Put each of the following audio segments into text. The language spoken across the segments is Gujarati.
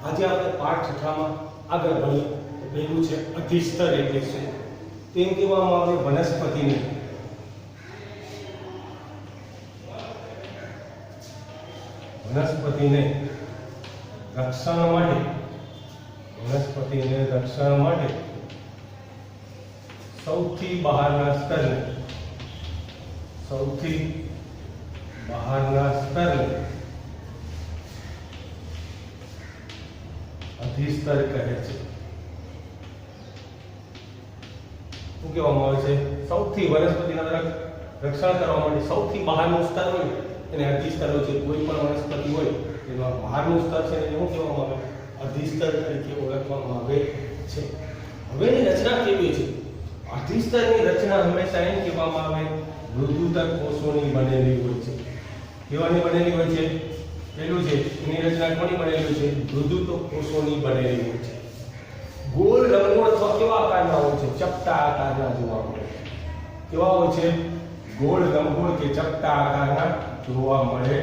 આજે આપણે પાઠ 6 માં આગળ ભણીએ તો પહેલું છે અધિસ્તર એટલે શું? તેમ કહેવામાં આવે વનસ્પતિને રક્ષણ માટે સૌથી બહારના સ્તરને અધિસ્તર કહે છે. શું કહેવામાં આવે છે? સૌથી વનસ્પતિના રક્ષણ કરવા માટે સૌથી બહારનું સ્તર હોય એને અધિસ્તર હોય છે. કોઈ પણ વનસ્પતિ હોય એનું બહારનું સ્તર છે એને શું કહેવામાં આવે? અધિસ્તર તરીકે ઓળખવામાં આવે છે. હવે એની રચના કેવી છે? અધિસ્તરની રચના હંમેશા એમ કહેવામાં આવે મૃદુતર કોષોની બનેલી હોય છે. કેવાની બનેલી હોય છે? પહેલું છે એની રચના કોની બનેલી હોય છે? મૃદુતર કોષોની બનેલી હોય છે. ગોળ લંબગોળ અથવા કેવા આકારના હોય છે? ચપટા આકારના જોવા મળે છે. કેવા હોય છે? ગોળ લંબગોળ કે ચપટા આકારના જોવા મળે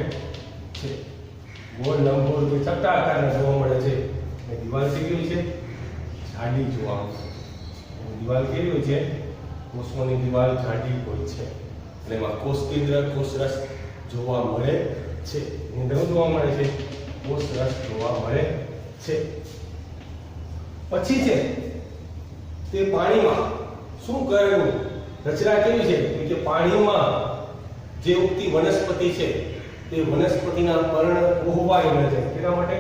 છે. ગોળ લંબગોળ કે ચપટા આકારના જોવા મળે છે. અને દિવાલ કેવી છે? જાડી જોવા મળે છે. દિવાલ કેવી હોય છે? કોષોની દિવાલ જાડી હોય છે. અને એમાં કોષ કેન્દ્ર કોષરસ જોવા મળે છે. એની અંદર જોવા મળે છે? કોષરસ જોવા મળે છે. પછી છે તે પાણીમાં શું કરેલું? રચના કેવી છે કે પાણીમાં જે ઉગતી વનસ્પતિ છે તે વનસ્પતિના પર્ણ કોહવાઈ ન જાય. તેના માટે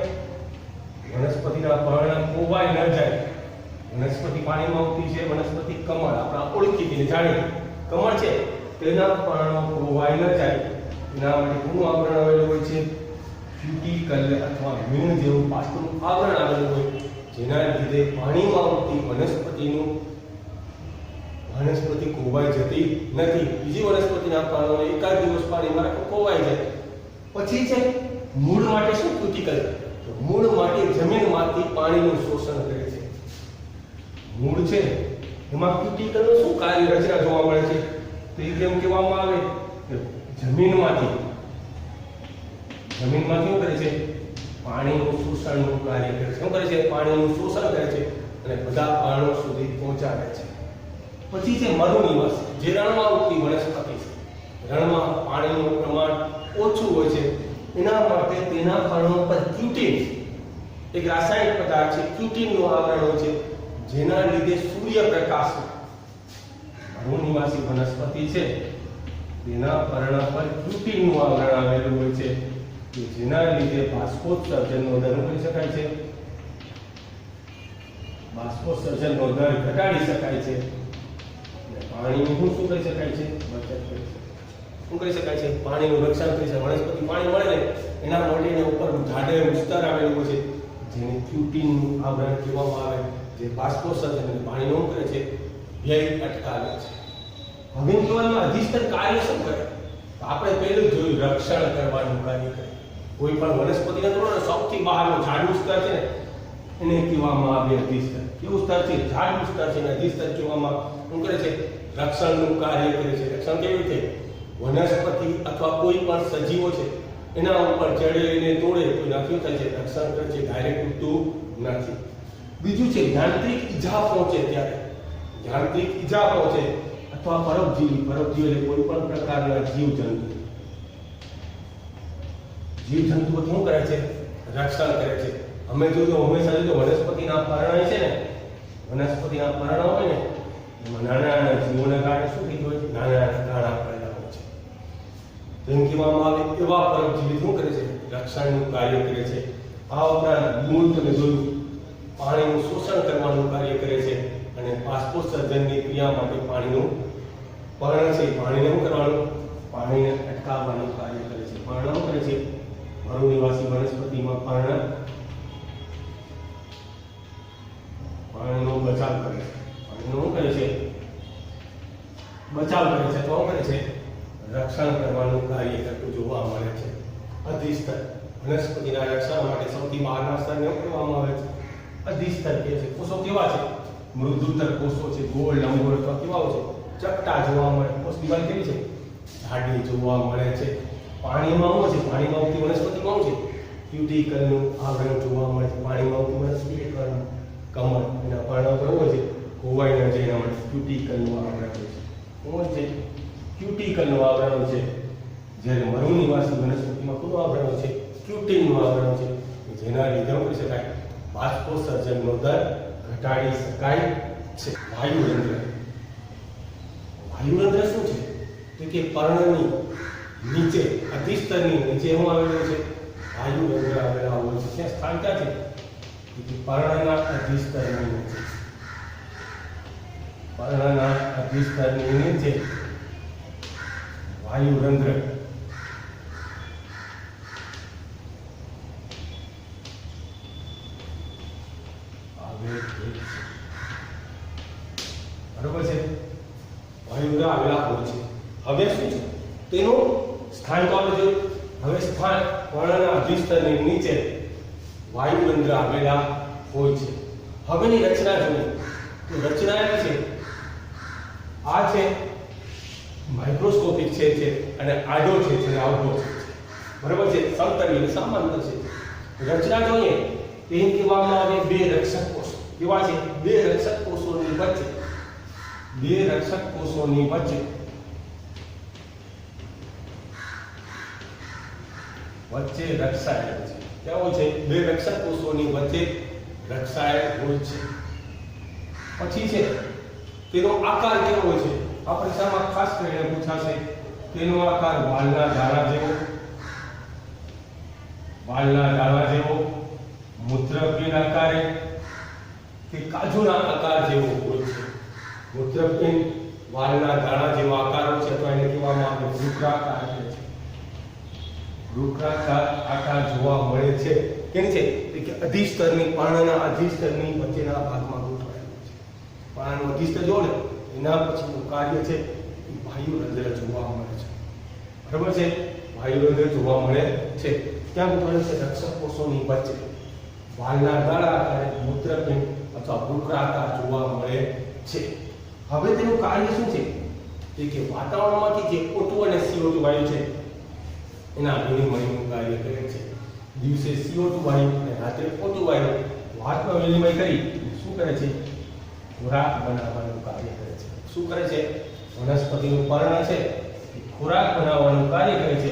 વનસ્પતિના પર્ણ કોહવાઈ ન જાય. વનસ્પતિ પાણીમાં ઉગતી છે વનસ્પતિ કમળ, આપણા ઓળખીતી જાણીએ કમળ છે, તેના પર્ણો કોહવાઈ ન જાય એના માટે કોનું આવરણ આવેલું હોય છે? ક્યુટિકલ અથવા મીણ જેવું પાતળું આવરણ આવેલું હોય, જેના લીધે પાણીમાં ઉગતી વનસ્પતિ કોહવાઈ જતી નથી. બીજી વનસ્પતિના પર્ણો એકાદ દિવસ પાણીમાં કોહવાઈ જાય. પછી છે મૂળ માટે શું ક્યુટિકલ? તો મૂળ માટે જમીનમાંથી પાણીનું શોષણ કરે છે. મૂળ છે એમાં ક્યુટિકલનું શું કાર્ય રચના જોવા મળે છે? તો એ કેમ કહેવામાં આવે કે જમીનમાંથી શું કરે છે? પાણીનું શોષણનું કાર્ય કરે છે. શું કરે છે? પાણીનું શોષણ કરે છે અને બધા પાણો સુધી પહોંચાડે છે. પછી છે મરુનિવાસ, જે રણમાં ઉગતી વનસ્પતિ છે. રણમાં પાણીનું પ્રમાણ ઓછું હોય છે, એના માટે તેના પર્ણો પર ક્યુટિન એક રાસાયણિક પદાર્થ છે, ક્યુટિનનું આવરણ હોય છે, જેના લીધે સૂર્યપ્રકાશ મરુનિવાસી વનસ્પતિ છે તેના પર્ણ પર ક્યુટિનનું આવરણ આવેલું હોય છે, કે જેના લીધે બાષ્પોત્સર્જનનો દર કરી શકાય છે. બાષ્પોત્સર્જનનો દર ઘટાડી શકાય છે. પાણીનું શું કરી શકાય છે? બચત કરી શકાય. શું કરી શકાય છે? પાણીનું રક્ષણ કરી શકાય. વનસ્પતિ પાણી મળે ને એના માટે એના ઉપર જાડેરું સ્તર આવેલું હોય છે, જેને ક્યુટિનનું આવરણ કહેવામાં આવે, જે બાષ્પોત્સર્જન અને પાણીનું કરે છે વ્યય અટકાવે છે. હવે કહેવામાં અધિસ્તર કાર્ય શું કરે? તો આપણે પહેલું જોયું રક્ષણ કરવાનું કાર્ય કરે. કોઈ પણ વનસ્પતિના તોડો સૌથી બહારનું જાડું સ્તર છે ને એને કહેવામાં આવે અધિસ્તર. કેવું સ્તર છે? જાડું સ્તર છે. અધિસ્તર કહેવામાં શું કરે છે? રક્ષણનું કાર્ય કરે છે. રક્ષણ કેવી રીતે? વનસ્પતિ અથવા કોઈ પણ સજીવો છે એના ઉપર ચડે એને તોડે તો નાખ્યું થાય છે, રક્ષણ કરે છે, ડાયરેક્ટ ઉડતું નથી. બીજું છે યાંત્રિક ઈજા પહોંચે ત્યારે, યાંત્રિક ઈજા પહોંચે અથવા પરોપજીવી એટલે કોઈ પણ પ્રકારના જીવજંતુઓ શું કરે છે? રક્ષણ કરે છે. અમે જોયું હંમેશા જોજો વનસ્પતિના પર્ણ છે ને, વનસ્પતિના પર્ણ હોય ને એમાં નાના જીવોના કારણે શું થઈ હોય? નાના દાણા પડેલા હોય છે. તેમ કહેવામાં આવે એવા પરોપજીવી શું કરે છે? રક્ષણનું કાર્ય કરે છે. આ ઉપરાંત મૂળ તમે જોયું પાણીનું શોષણ કરવાનું કાર્ય કરે છે અને બાષ્પોત્સર્જનની ક્રિયા માટે પાણીનું પર્ણ છે પાણીને શું કરવાનું? પાણીને અટકાવવાનું કાર્ય કરે છે. પર્ણ શું કરે છે? મરુનિવાસી વનસ્પતિમાં પાણીનો બચાવ કરે છે. પાણીનો શું કરે છે? બચાવ કરે છે. તો શું કરે છે? રક્ષણ કરવાનું કાર્ય કરતું જોવા મળે છે. અધિસ્તર વનસ્પતિના રક્ષણ માટે સૌથી બહારના સ્તરને કહેવામાં આવે છે અધિસ્તર કહે છે. કોષો કેવા છે? મૃદુતર કોષો છે. ગોળ લંબગોળ અથવા કેવા છે? ચપટા જોવા મળે. કોષ દિવાલ કેવી છે? જાડી જોવા મળે છે. પાણીમાં શું છે? પાણીમાં ઉગતી વનસ્પતિમાં શું છે? ક્યુટિકલનું આવરણ જોવા મળે છે. પાણીમાં ક્યુટિકલનું આવરણ હોય છે. શું છે? ક્યુટિકલનું આવરણ હોય છે. જ્યારે મરુનિવાસી વનસ્પતિમાં કોનું આવરણ હોય છે? ક્યુટિનનું આવરણ હોય છે, જેના લીધે શું કરી શકાય? બાષ્પોત્સર્જનનો દર ઘટાડી શકાય છે. વાયુરંધ્ર. વાયુરંધ્ર શું છે? તો કે પર્ણની નીચે અધિસ્તરની નીચે શું આવેલું છે? વાયુરંધ્ર આવેલા હોય છે. ત્યાં સ્થાન ક્યાં છે? પર્ણના અધિસ્તરની નીચે. પર્ણના અધિસ્તરની નીચે વાયુરંધ્ર બરોબર છે. વાયુરંધ્ર આવેલા હોય છે. હવે શું છે તેનું સ્થાન? તો આપણે જોયું. હવે સ્થાન પર્ણના અધિસ્તરની નીચે વાયુરંધ્ર આવેલા હોય છે. હવેની રચના જોઈએ તો રચના એવી છે, આ છે માઇક્રોસ્કોપિક છે અને આડો છે આઉટડો છે. બરોબર છે. સમતલી અને સમાંતર છે. રચના જોઈએ તો એમ કહેવામાં આવે બે રક્ષક કોષો. કેવા છે? બે રક્ષક કોષોની વચ્ચે રક્ષાયેલ છે. કેવો છે? બે રક્ષક કોષોની વચ્ચે રક્ષાયેલ હોય છે. પછી છે તેનો આકાર કેવો હોય છે? આ પરીક્ષામાં ખાસ કરીને પૂછાશે. તેનો આકાર વાલના દાણા જેવો, મૂત્રપિંડ આકારે કે કાજુના આકાર જેવો હોય છે. મૂત્રપિંડ વાલના દાણા જેવો આકાર હોય છે, અથવા એને કહેવામાં આવે વૃક્કાકાર છે. વૃક્કાકાર આકાર જોવા મળે છે. કેની છે? કે અધિસ્તરની પર્ણના અધિસ્તરની વચ્ચેના ભાગમાં ગોઠવાયેલું છે. પર્ણનું અધિસ્તર જો ને એના પછીનું કાર્ય છે વાયુરંધ્ર જોવા મળે છે. બરાબર છે. વાયુરંધ્ર જોવા મળે છે. ક્યાં ગોઠવાયેલું છે? રક્ષક કોષોની વચ્ચે. વાલના દાણા આકારે મૂત્રપિંડ અથવા વૃક્કાકાર જોવા મળે છે. હવે તેનું કાર્ય શું છે? કે વાતાવરણમાંથી જે O2 અને CO2 વાયુ છે એના વિનિમયનું કાર્ય કરે છે. દિવસે CO2 વાયુ અને રાત્રે O2 વાયુ વાતનો વિનિમય કરી શું કરે છે? ખોરાક બનાવવાનું કાર્ય કરે છે. શું કરે છે? વનસ્પતિનું પર્ણ છે ખોરાક બનાવવાનું કાર્ય કરે છે.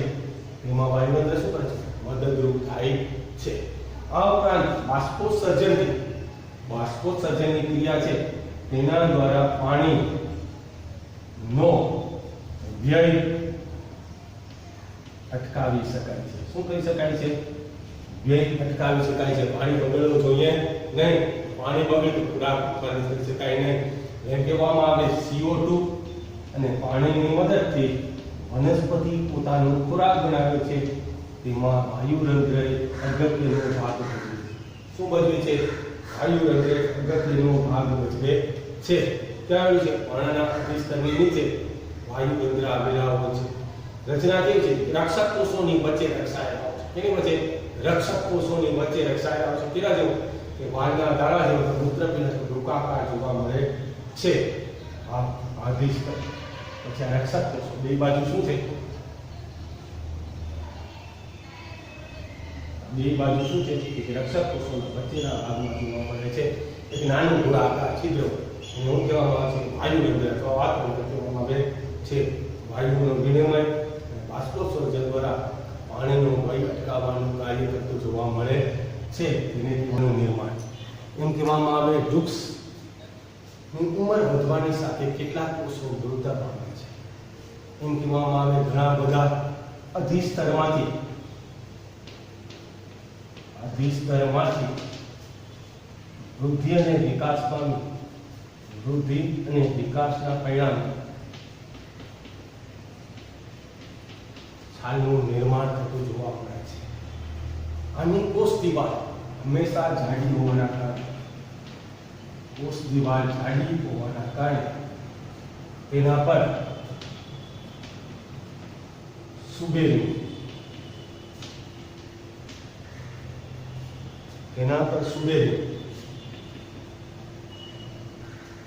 એમાં વાયુરંધ્ર શું કરે છે? મદદરૂપ થાય છે. આ ઉપરાંત બાષ્પોત્સર્જનની ક્રિયા છે તેના દ્વારા પાણીનો વ્યય અટકાવી શકાય છે. શું કહી શકાય છે? વ્યય અટકાવી શકાય છે. પાણી બગડવું જોઈએ નહીં. પાણી બગડે તો ખોરાક ઉત્પાદન કરી શકાય નહીં. એમ કહેવામાં આવે CO2 અને પાણીની મદદથી વનસ્પતિ પોતાનો ખોરાક બનાવે છે. તેમાં વાયુરંધ્ર અગત્યનો ભાગ ભજવે છે. શું ભજવે છે? વાયુરંધ્ર અગત્યનો ભાગ ભજવે છે. ક્યાં આવ્યું છે? પર્ણના અધિસ્તરની નીચે વાયુરંધ્ર આવેલા હોય છે. રચના કેવી છે? રક્ષક કોષોની વચ્ચે રક્ષાયેલા હોય છે. એની વચ્ચે રક્ષક કોષોની વચ્ચે રક્ષાયેલા હોય છે. કેવા જેવું? કે વાલના દાણા જેવો મૂત્રપિંડ વૃક્કાકાર જોવા મળે છે. આ અધિસ્તર. પછી આ રક્ષક કોષો બે બાજુ શું છે? બે બાજુ શું છે? કે રક્ષક કોષોના વચ્ચેના ભાગમાં જોવા મળે છે. એક નાનું ગોળાકાર છિદ્ર એને શું કહેવામાં આવે છે? વાયુરંધ્ર અથવા વાતરંધ્ર કહેવામાં આવે છે. વાયુનો વિનિમય અને બાષ્પોત્સર્જન દ્વારા પાણીનો વહી અટકાવવાનું કાર્ય કરતું જોવા મળે છે. તેને નિર્માણ એમ કહેવામાં આવે. વૃક્ષની ઉંમર વધવાની સાથે કેટલાક કોષો મૃતક પામે છે. એમ કહેવામાં આવે ઘણા બધા અધિસ્તરમાંથી વૃદ્ધિ અને વિકાસ પામી વૃદ્ધિ અને વિકાસના પરિણામે છાલનું નિર્માણ થતું જોવા મળે છે. આની કોષ દિવાલ હંમેશા જાડી હોવાના કારણે તેના પર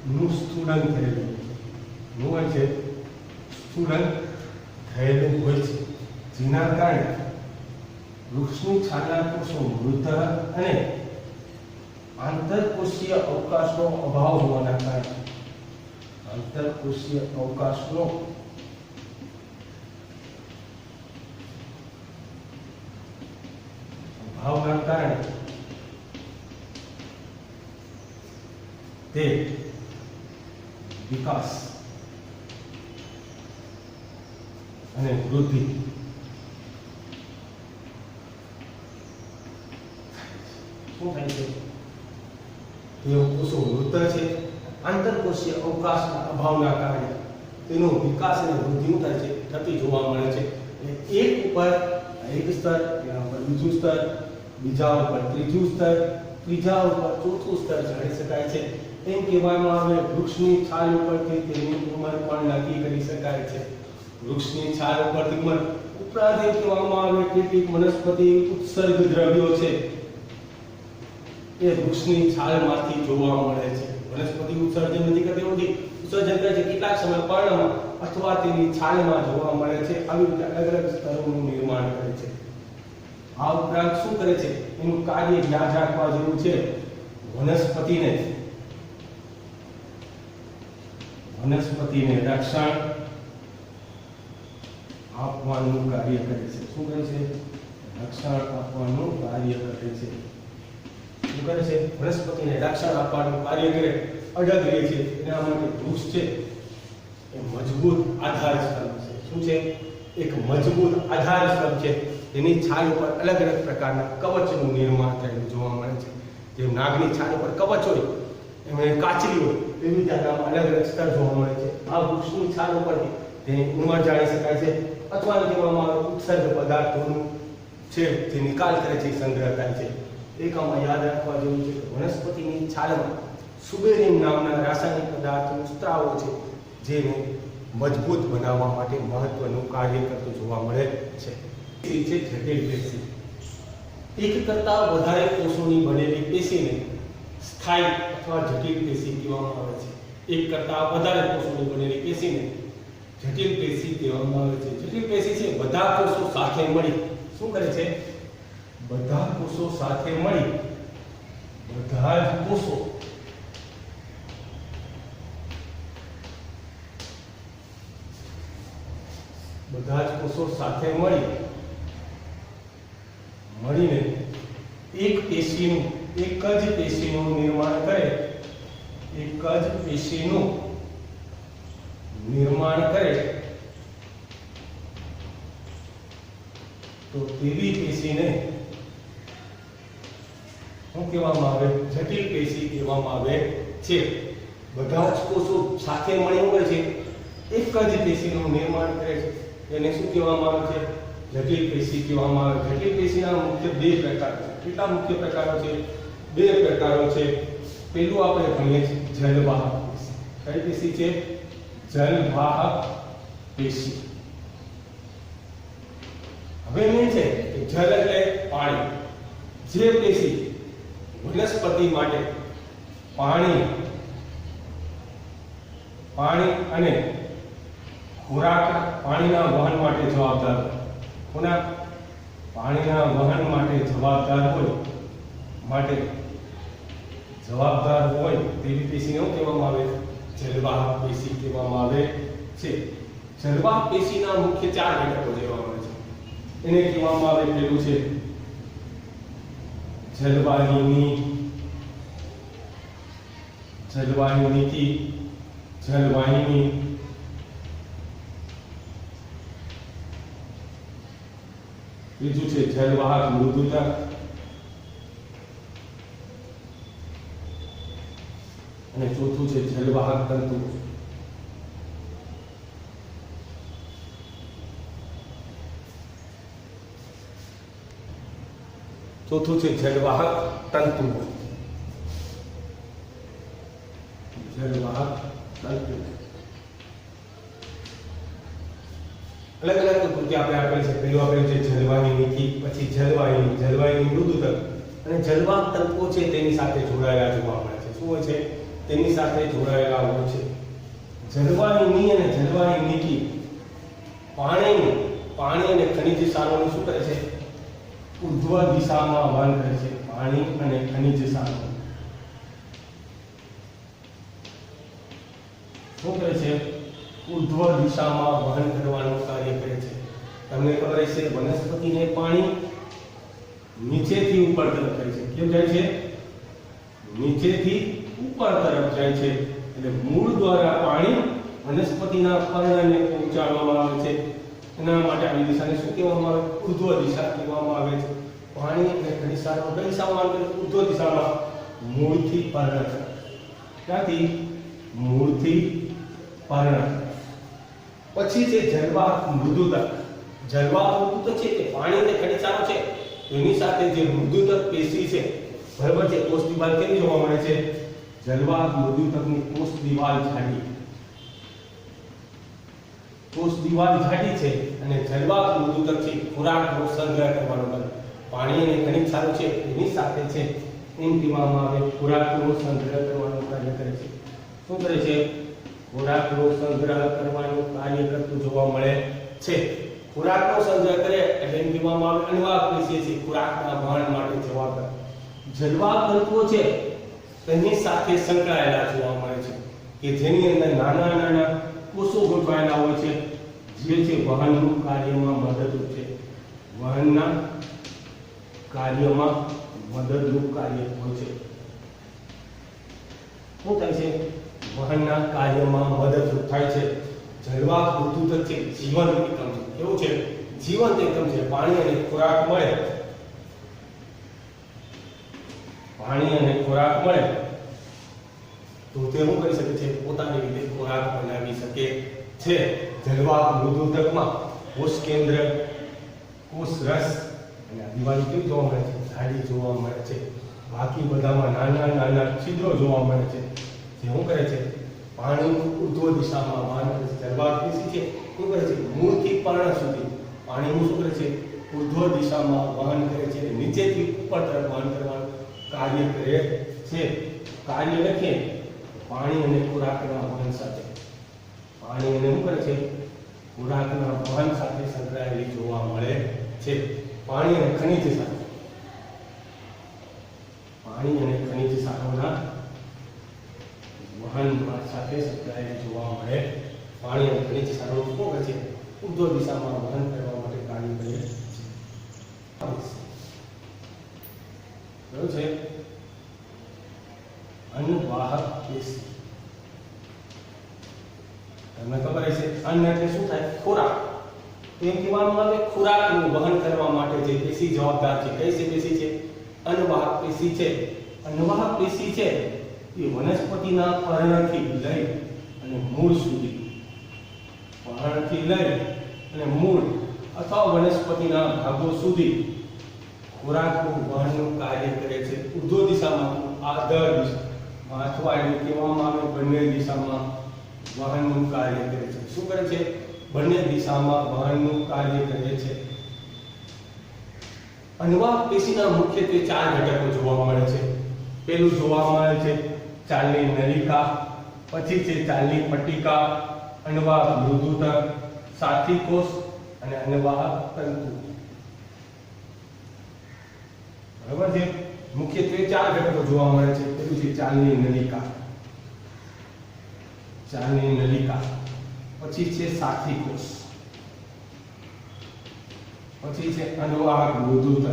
નું સ્થૂલન થયેલું હોય છે. જેના કારણે વૃક્ષની છાલના કોષો મૃત અને આંતરકોષીય અવકાશનો અભાવ હોવાના કારણે આંતરકોષીય અવકાશનો અભાવના કારણે તે વિકાસ અને વૃદ્ધિ શું થાય છે? તેઓ કોષો મૃત છે. આંતરકોષીય અવકાશના અભાવના કારણે તેનો વિકાસ અને વૃદ્ધિ થાય છે થતી જોવા મળે છે. એટલે એક ઉપર એક સ્તર, તેના ઉપર બીજું સ્તર, બીજા ઉપર ત્રીજું સ્તર, ત્રીજા ઉપર ચોથું સ્તર જાણી શકાય છે. એમ કહેવામાં આવે વૃક્ષની છાલ ઉપરથી તેની ઉંમર પણ નક્કી કરી શકાય છે. વૃક્ષની છાલ ઉપરથી ઉંમર ઉપરાંત એમ કહેવામાં આવે કેટલીક વનસ્પતિ ઉત્સર્ગ દ્રવ્યો છે એ વૃક્ષની છાલમાંથી જોવા મળે છે. વનસ્પતિ ઉત્સર્જન નથી કરતી હોતી, ઉત્સર્જન કરે છે કેટલાક સમય પર્ણમાં અથવા તેની છાલમાં જોવા મળે છે. આવી રીતે અલગ અલગ સ્તરોનું નિર્માણ કરે છે. આ ઉપરાંત શું કરે છે એનું કાર્ય યાદ રાખવા જેવું છે. વનસ્પતિને રક્ષણ આપવાનું કાર્ય કરે છે. શું કરે છે? રક્ષણ આપવાનું કાર્ય કરે છે. શું કરે છે? વનસ્પતિને રક્ષણ આપવાનું કાર્ય કરે, અડગ રહે છે. એના માટે વૃક્ષ છે એ મજબૂત આધાર સ્તંભ છે. શું છે? એક મજબૂત આધાર સ્તંભ છે. તેની છાલ ઉપર અલગ અલગ પ્રકારના કવચનું નિર્માણ થયેલું જોવા મળે છે. જેમ નાગની છાલ ઉપર કવચ હોય, એમાં કાચરી હોય, એવી રીતે અલગ અલગ સ્તર જોવા મળે છે. આ વૃક્ષની છાલ ઉપરથી તેની ઉંમર જાણી શકાય છે અથવા કહેવામાં આવે ઉત્સર્ગ પદાર્થોનું છે જે નિકાલ કરે છે, સંગ્રહ થાય છે. એક આમાં યાદ રાખવા જેવું છે કે વનસ્પતિની છાલમાં સુબેરિયમ નામના રાસાયણિક પદાર્થનું સ્ત્રાવો છે જેને મજબૂત બનાવવા માટે મહત્વનું કાર્ય કરતું જોવા મળે છે. એ છે જટિલ પેશી. એક કરતાં વધારે કોષોની બનેલી પેશીને સ્થાયી અથવા જટિલ પેશી કહેવામાં આવે છે. એક કરતાં વધારે કોષોની બનેલી પેશીને જટિલ પેશી કહેવામાં આવે છે. જટિલ પેશી છે બધા કોષો સાથે મળી શું કરે છે? બધા કોષો સાથે મળી બધા જ કોષો સાથે મળીને એક જ પેશીનું નિર્માણ કરે. તો તેવી પેશીને શું કહેવામાં આવે? જટિલ પેશી કહેવામાં આવે છે. બધા જ કોષો સાથે મળી હોય છે, એક જ પેશીનું નિર્માણ કરે છે. એને શું કહેવામાં આવે છે? જટિલ પેશી કહેવામાં આવે. જટિલ પેશીના મુખ્ય બે પ્રકાર છે. કેટલા મુખ્ય પ્રકારો છે? બે પ્રકારો છે. પહેલું આપણે ભણીએ છીએ જલવાહક પેશી. કઈ પેશી છે? જલવાહક પેશી. હવે મેં છે કે જલ એટલે પાણી. જે પેશી વનસ્પતિ માટે પાણી અને ખોરાક, પાણીના વહન માટે જવાબદાર હોય, પાણીના વહન માટે જવાબદાર હોય તેવી પેશીને શું કહેવામાં આવે? જલવાહક પેશી કહેવામાં આવે છે. જલવાહક પેશીના મુખ્ય 4 ઘટકો જોવા મળે છે. એને કહેવામાં આવે પેલું છે જલવાહિની, બીજું છે જલવાહક મૃદુતક, અને ચોથું છે જલવાહક તંતુ. અલગ અલગ કૃતિ આપણે આપેલી છે. પહેલું આપેલું છે જલવાહિની, પછી જલવાહિની મૃદુતક, અને જલવાહક તંતુઓ છે તેની સાથે જોડાયેલા જોવા મળે છે. શું હોય છે? તેની સાથે જોડાયેલા હોય છે. જલવાહિની અને જલવાહિની પાણી અને ખનિજ સારોનું શું કરે છે? ઉર્ધ્વ દિશામાં વહન કરે છે. પાણી અને ખનિજ સારો શું કરે છે? ઉર્ધ્વ દિશામાં વહન કરવાનું કાર્ય કરે છે. તમને ખબર હશે વનસ્પતિને પાણી નીચેથી ઉપર તરફ જાય છે. કેમ જાય છે? નીચેથી ઉપર તરફ જાય છે. એટલે મૂળ દ્વારા પાણી વનસ્પતિના પર્ણને પહોંચાડવામાં આવે છે. એના માટે આવી દિશાને શું કહેવામાં આવે? ઉર્ધ્વ દિશા કહેવામાં આવે છે. પાણી અને ખનિજ સારો કઈ દિશામાં આવે? ઉર્ધ્વ દિશામાં, મૂળથી પર્ણ તરફ. ત્યાંથી મૂળથી પર્ણ. પછી છે જલવાહક મૃદુતક. જલવાહક મૃદુતક છે કે પાણી અને ખનિજ સારો છે, એની સાથે જે મૃદુતક પેશી છે, બરાબર છે, કોષ દિવાલ કેવી જોવા મળે છે? જલવાહક મૃદુતકની કોષ દિવાલ જાડી. કોષ દિવાલ જાડી છે અને જલવાહક મૃદુતક છે ખોરાકનો સંગ્રહ કરવાનો કરે. પાણી અને ખનિજ સારું છે એની સાથે છે એમ કહેવામાં આવે ખોરાકનો સંગ્રહ કરવાનું કાર્ય કરે છે. શું કરે છે? ખોરાકનો સંગ્રહ કરવાનું કાર્ય કરતું જોવા મળે છે. ખોરાકનો સંગ્રહ કરે એટલે એમ કહેવામાં આવે અન્નવાહક પેશી છે ખોરાકના વહન માટે જવાબદાર. જલવાહક તંતુઓ છે તેની સાથે સંકળાયેલા જોવા મળે છે કે જેની અંદર નાના નાના કોષો ગોઠવાયેલા હોય છે જે છે વહનનું કાર્યમાં મદદરૂપ છે. વહનના કાર્યમાં મદદરૂપ કાર્ય હોય છે. શું થાય છે? વહનના કાર્યમાં મદદરૂપ થાય છે. જલવાહક મૃદુતક છે જીવંત એકમ છે. કેવું છે? જીવંત એકમ છે. પાણી અને ખોરાક મળે, પાણી અને ખોરાક મળે તો તે શું કરી શકે છે? પોતાની રીતે ખોરાક બનાવી શકે છે. જલવાહક મૃદુતકમાં કોષ કેન્દ્ર, કોષ રસ અને આ દિવાલ કેવી જોવા મળે છે? જાડી જોવા મળે છે. બાકી બધામાં નાના નાના છિદ્રો જોવા મળે છે. જે શું કરે છે? પાણીનું ઉર્ધ્વ દિશામાં વહન કરે છે. જલવાહક પેશી છે શું કરે છે? મૂળથી પર્ણ સુધી પાણીનું શું કરે છે? ઉર્ધ્વ દિશામાં વહન કરે છે. નીચેથી ઉપર તરફ વહન કરવાનું કાર્ય કરે છે. કાર્ય લખીએ પાણી અને ખોરાકના વહન સાથે. પાણી અને શું કરે છે? ખોરાકના વહન સાથે સંકળાયેલી જોવા મળે છે. પાણી અને ખનિજ સારો, પાણી અને ખનિજ સારોના વહન સાથે સંકળાયેલી જોવા મળે. પાણી અને ખનિજ સારો શું કરે છે? ઉર્ધ્વ દિશામાં વહન કરવા માટે કાર્ય કરે છે. કયું છે? અન્નવાહક પેશી. તમને ખબર હશે અન્ન એટલે શું થાય? ખોરાક. તો એમ કહેવામાં આવે ખોરાકનું વહન કરવા માટે જે પેશી જવાબદાર છે. કઈ છે પેશી છે? અન્નવાહક પેશી છે. અન્નવાહક પેશી છે એ વનસ્પતિના પર્ણથી લઈ અને મૂળ સુધી, પર્ણથી લઈ અને મૂળ અથવા વનસ્પતિના ભાગો સુધી ખોરાકનું વહનનું કાર્ય કરે છે. ઉર્ધ્વ દિશામાં, આધર દિશામાં અથવા એને કહેવામાં આવે બંને દિશામાં વહનનું કાર્ય કરે છે. શું કરે છે? બંને દિશામાં વહનનું કાર્ય કરે છે. અન્નવાહક પેશીના મુખ્યત્વે 4 ઘટકો જોવા મળે છે. પહેલું જોવા મળે છે ચાલની નલિકા, પછી છે ચાલની પટ્ટિકા, અન્નવાહક મૃદુતક, સાથી કોષ અને અન્નવાહક તંતુ. બરાબર છે? મુખ્યત્વે 4 ઘટકો જોવા મળે છે. પહેલું છે ચાલની નલિકા, ચાલની નલિકા, પછી છે સાથી કોષ, પછી છે અન્નવાહક મૃદુતક,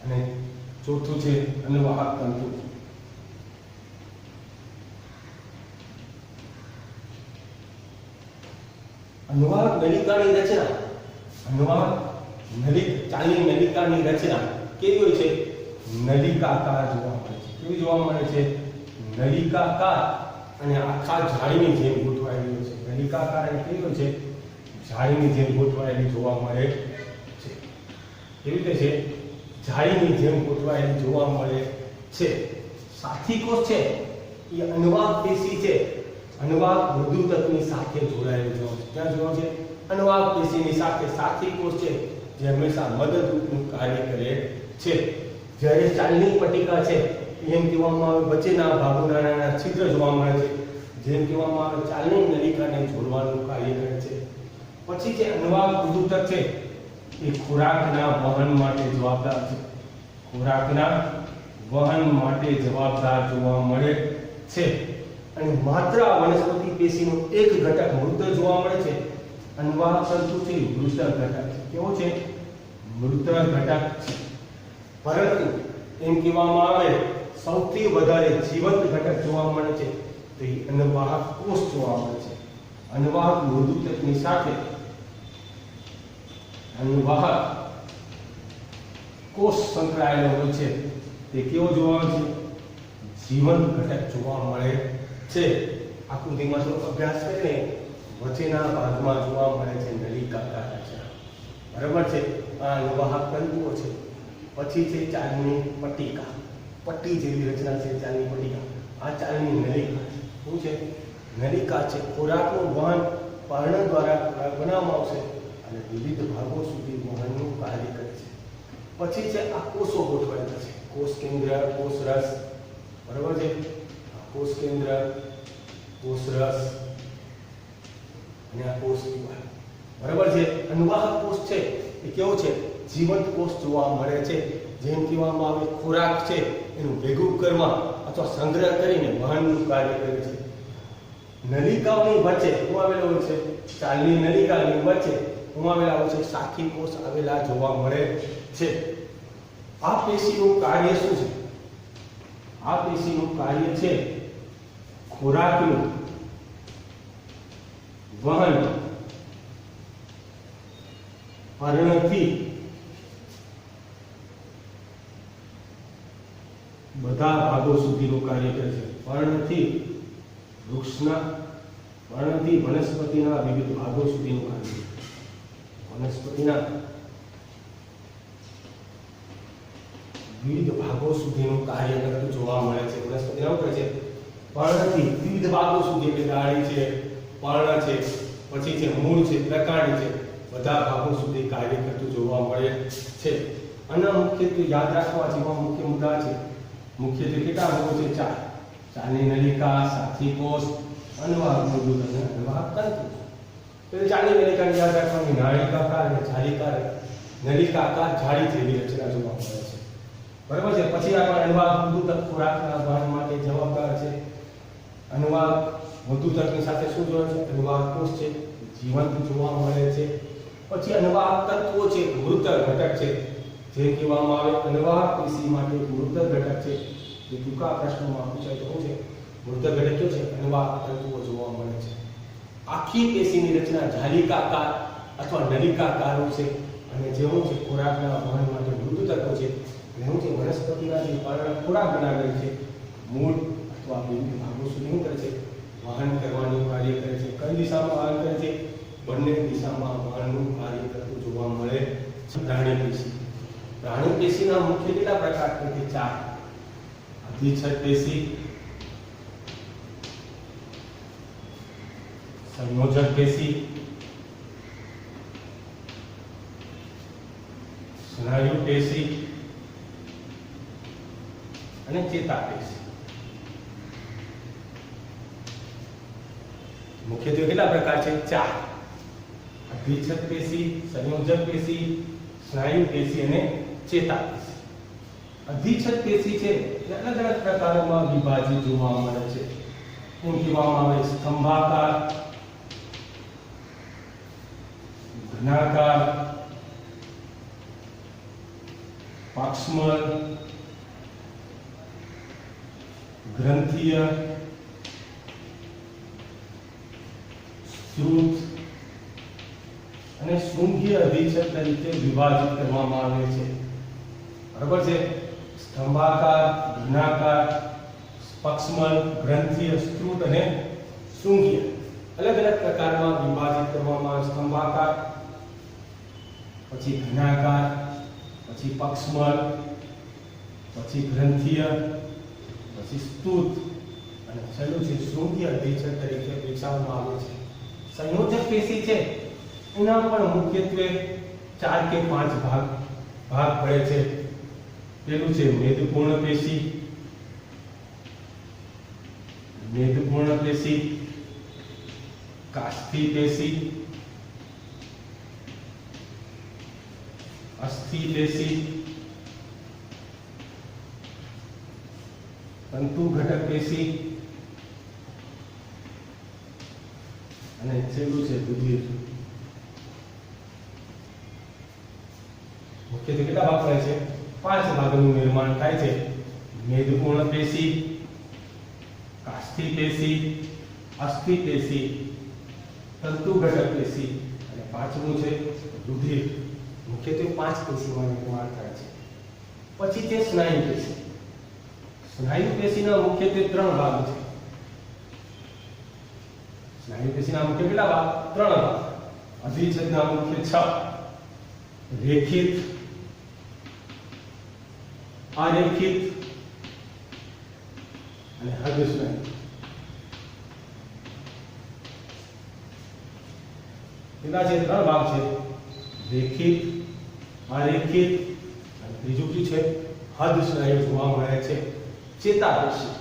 અને ચોથું છે અન્નવાહક તંતુ. અન્નવાહક નલિકાની રચના, અન્નવાહક ચાલની નલિકાની રચના કેવી હોય છે? નલિકાકાર જોવા મળે છે. કેવી જોવા મળે છે? નલિકાકાર અને આખા જાળીની જેમ ગોઠવાયેલી હોય છે. નલિકાકાર અને કેવી હોય છે? જાળીની જેમ ગોઠવાયેલી જોવા મળે છે. કેવી રીતે છે? જાળીની જેમ ગોઠવાયેલી જોવા મળે છે. સાથી કોષ છે એ અન્નવાહક પેશી છે, અન્નવાહક મૃદુતકની સાથે જોડાયેલું જોવા છે. ક્યાં જોવા છે? અન્નવાહક પેશીની સાથે સાથી કોષ છે જે હંમેશા મદદરૂપનું કાર્ય કરે છે. જ્યારે ચાલની પટ્ટિકા છે એમ કહેવામાં આવે વચ્ચેના ભાગોના નાના છિદ્ર જોવા મળે છે, જેમ કહેવામાં આવે ચાલની નલિકાને જોડવાનું કાર્ય કરે છે. પછી જે અન્નવાહક મૃદુતક છે એ ખોરાકના વહન માટે જવાબદાર છે. ખોરાકના વહન માટે જવાબદાર જોવા મળે છે અને માત્ર આ વનસ્પતિ પેશીનો એક ઘટક મૃત જોવા મળે છે અન્વાહક તંતુ છે મૃત ઘટક છે કેવો છે મૃત ઘટક છે પરંતુ એમ કહેવામાં આવે સૌથી વધારે જીવંત ઘટક જોવા મળે છે તો એ અન્વાહક કોષ જોવા મળે છે અન્વાહક મૃદુતકની સાથે અન્વાહક કોષ સંકળાયેલો હોય છે તે કેવો જોવા મળે છે જીવંત ઘટક જોવા મળે છે આકૃતિમાં થોડો અભ્યાસ કરીને વચ્ચેના ભાગમાં જોવા મળે છે નલિકાકાર રચના બરાબર છે આ અન્વાહક તંતુઓ છે પછી છે ચાલની પટ્ટિકા પટ્ટી જેવી રચના છે ચાલની પટ્ટિકા આ ચાલની નલિકા શું છે નલિકા છે ખોરાકનું વહન પર્ણ દ્વારા ખોરાક બનાવવામાં આવશે અને વિવિધ ભાગો સુધી વહનનું કાર્ય કરે છે પછી છે આ કોષો ગોઠવાયેલા છે કોષ કેન્દ્ર કોષ રસ બરાબર છે કોષ કેન્દ્ર કોષ રસ અને આ કોષ દિવાલ બરાબર છે અન્વાહક કોષ છે એ કેવો છે જીવંત કોષ જોવા મળે છે જેમ કહેવામાં આવે ખોરાક છે એનું ભેગું કરવા અથવા સંગ્રહ કરીને વહનનું કાર્ય કરે છે નલિકાઓની વચ્ચે શું આવેલો હોય છે ચાલની નલિકાની વચ્ચે શું આવેલા હોય છે સાખી કોષ આવેલા જોવા મળે છે આ પેશીનું કાર્ય શું છે આ પેશીનું કાર્ય છે ખોરાકનું વહન પર્ણથી બધા ભાગો સુધીનું કાર્ય કરે છે પર્ણથી વનસ્પતિના વિવિધ ભાગો સુધીનું કાર્ય વનસ્પતિના વિવિધ ભાગો સુધીનું કાર્ય કરતું જોવા મળે છે વનસ્પતિના શું કરે છે પર્ણથી વિવિધ ભાગો સુધી એટલે ડાળી છે પર્ણ છે પછી છે મૂળ છે પ્રકાંડ છે બધા ભાગો સુધી કાર્ય કરતું જોવા મળે છે આના મુખ્યત્વે યાદ રાખવા જેવા મુખ્ય મુદ્દા છે મુખ્યત્વે કેટલા ભાગો છે ચાર ચાલની નલિકા સાથી કોષ અન્વાહક મૃદુતક અને અન્વાહક તંતુ તો ચાલની નલિકાને યાદ રાખવાની નાળિકાકાર અને જાલિકાકાર નલિકાકાર જાળી જેવી રચના જોવા મળે છે બરાબર છે પછી આપણે અન્વાહક મૃદુતક ખોરાકના વહન માટે જવાબદાર છે અન્વાહક મૃદુતકની સાથે શું જોડે છે અન્વાહક કોષ છે જીવંત જોવા મળે છે પછી અન્વાહક તત્વો છે મૃત ઘટક છે જે કહેવામાં આવે અન્વાહક પેશી માટે મૃત ઘટક છે જે ટૂંકા પ્રશ્નોમાં પૂછાય તો શું છે મૃત ઘટક કયો છે અન્વાહક તત્વો જોવા મળે છે આખી પેશીની રચના જાલિકાકાર અથવા નલિકાકાર હોય છે અને જેવું છે ખોરાકના વહન માટે મૃદુતકો છે જેવું છે વનસ્પતિના જે પર્ણ ખોરાક બનાવે છે મૂળ અથવા વિવિધ ભાગો સુધી શું કરે છે વહન કરવાનું કાર્ય કરે છે કઈ દિશામાં વહન કરે છે બંને દિશામાં વહનનું કાર્ય કરતું જોવા મળે છે પ્રાણી પેશી પ્રાણી પેશીના મુખ્ય કેટલા પ્રકાર છે ચાર અધિચ્છદ પેશી સંયોજક પેશી સ્નાયુ પેશી અને ચેતાપેશી મુખ્યત્વે કેટલા પ્રકાર છે ચાર અધિચ્છદ પેશી સંયોજક પેશી સ્નાયુ પેશી અને ચેતાપેશી અધિચ્છદ પેશી છે એ અલગ અલગ પ્રકારોમાં વિભાજિત જોવા મળે છે એમ કહેવામાં આવે સ્તંભાકાર ઘનાકાર પાક્ષમલ ગ્રંથીય શ્રુત અને શૃંગીય અધિચ્છદ તરીકે વિભાજિત કરવામાં આવે છે બરાબર છે સ્તંભાકાર ઘનાકાર પક્ષમલ ગ્રંથીય શ્રુત અને શૃંગીય અલગ અલગ પ્રકારમાં વિભાજિત કરવામાં આવે સ્તંભાકાર પછી ઘનાકાર પછી પક્ષમલ પછી ગ્રંથીય પછી સ્તુત અને છેલ્લું છે શૃંગીય અધિચ્છદ તરીકે વિકસાવવામાં આવે છે સંયોજક પેશી છે એના પણ મુખ્યત્વે 4 કે 5 ભાગ પડે છે પેલું છે મેદપૂર્ણ પેશી કાસ્થિ પેશી અસ્થિ પેશી તંતુ ઘટક પેશી અને છેલ્લું છે રુધિર. મુખ્યત્વે કેટલા ભાગ પડે છે? 5 ભાગનું નિર્માણ થાય છે. મેદપૂર્ણ પેશી, કાષ્ઠી પેશી, અસ્થિ પેશી, તંતુ ઘટક પેશી અને પાંચમું છે રુધિર. મુખ્યત્વે 5 પેશીમાં નિર્માણ થાય છે. પછી છે સ્નાયુ પેશી. સ્નાયુ પેશીના મુખ્યત્વે 3 ભાગ છે. સ્નાયુ પેશીના મુખ્ય કેટલા ભાગ? 3 ભાગ. અધિચ્છદના મુખ્ય 6: રેખિત, અરેખિત અને હૃદય સ્નાયુ. કેટલા છે? 3 ભાગ છે. રેખિત, અરેખિત અને ત્રીજું શું છે? હૃદય સ્નાયુ જોવા મળે છે. ચેતાપેશી.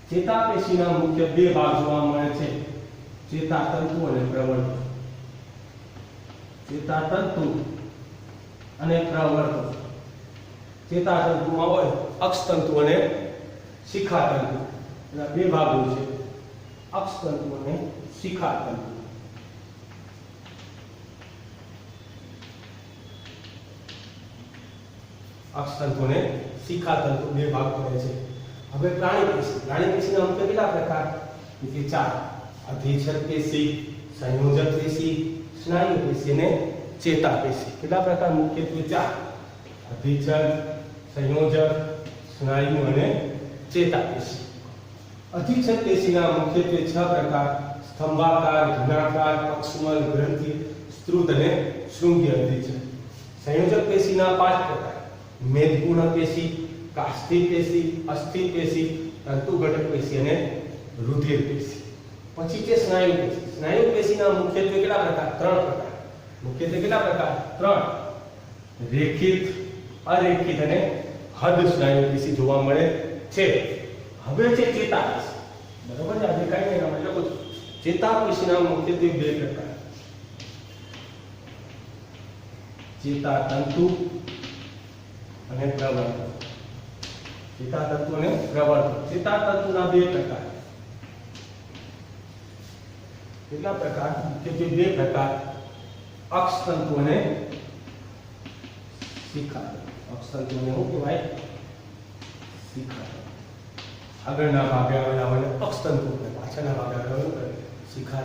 ચેતાપેશીના મુખ્ય 2 ભાગ જોવા મળે છે. ચેતાતંતુ અને પ્રવર્તક. ચેતાતંતુ અને પ્રવર્તક. ચેતાતંતુમાં હોય અક્ષતંતુ અને શિખાતંતુ. એના 2 ભાગો છે, અક્ષતંતુ અને શિખાતંતુ. અક્ષતંતુ અને શિખાતંતુ 2 ભાગ પડે છે. હવે પ્રાણી પેશી. પ્રાણી પેશીના મુખ્ય કેટલા પ્રકાર? કે 4: અધિચ્છદ પેશી, સંયોજક પેશી, સ્નાયુ પેશી અને ચેતાપેશી. કેટલા પ્રકાર? મુખ્યત્વે 4: અધિચ્છદ, સંયોજક, સ્નાયુ અને ચેતાપેશી. અધિચ્છદ પેશીના મુખ્યત્વે 6 પ્રકાર: સ્તંભાકાર, ઘનાકાર, પક્ષમલ, ગ્રંથિ, સ્ત્રુત અને શૃંગી અધિચ્છદ. સંયોજક પેશીના 5 પ્રકાર: મેદપૂર્ણ પેશી, કાષ્ઠી પેશી, અસ્થિ પેશી, તંતુ ઘટક પેશી અને રુધિર પેશી. પછી છે સ્નાયુ પેશી. સ્નાયુ પેશીના મુખ્યત્વે કેટલા પ્રકાર? 3 પ્રકાર. મુખ્યત્વે કેટલા પ્રકાર? 3: રેખિત, અરેખિત અને હૃદય સ્નાયુ પેશી જોવા મળે છે. હવે છે ચેતાપેશી. બરોબર છે? આજે કઈ નહીં આપણે લખો છો. ચેતાપેશીના મુખ્યત્વે 2 પ્રકાર: ચેતાતંતુ અને પ્રવર્તક. ચેતાતંતુ અને પ્રવર્તક. ચેતાતંતુના 2 પ્રકાર. કેટલા પ્રકાર? મુખ્યત્વે 2 પ્રકાર: અક્ષતંતુ અને શિખાતંતુ. અક્ષતંતુ અને શું કહેવાય? શિખાતંતુ. આગળના ભાગે આવેલા હોય અક્ષતંતુ, પાછળના ભાગે આવેલા હોય શિખાતંતુ.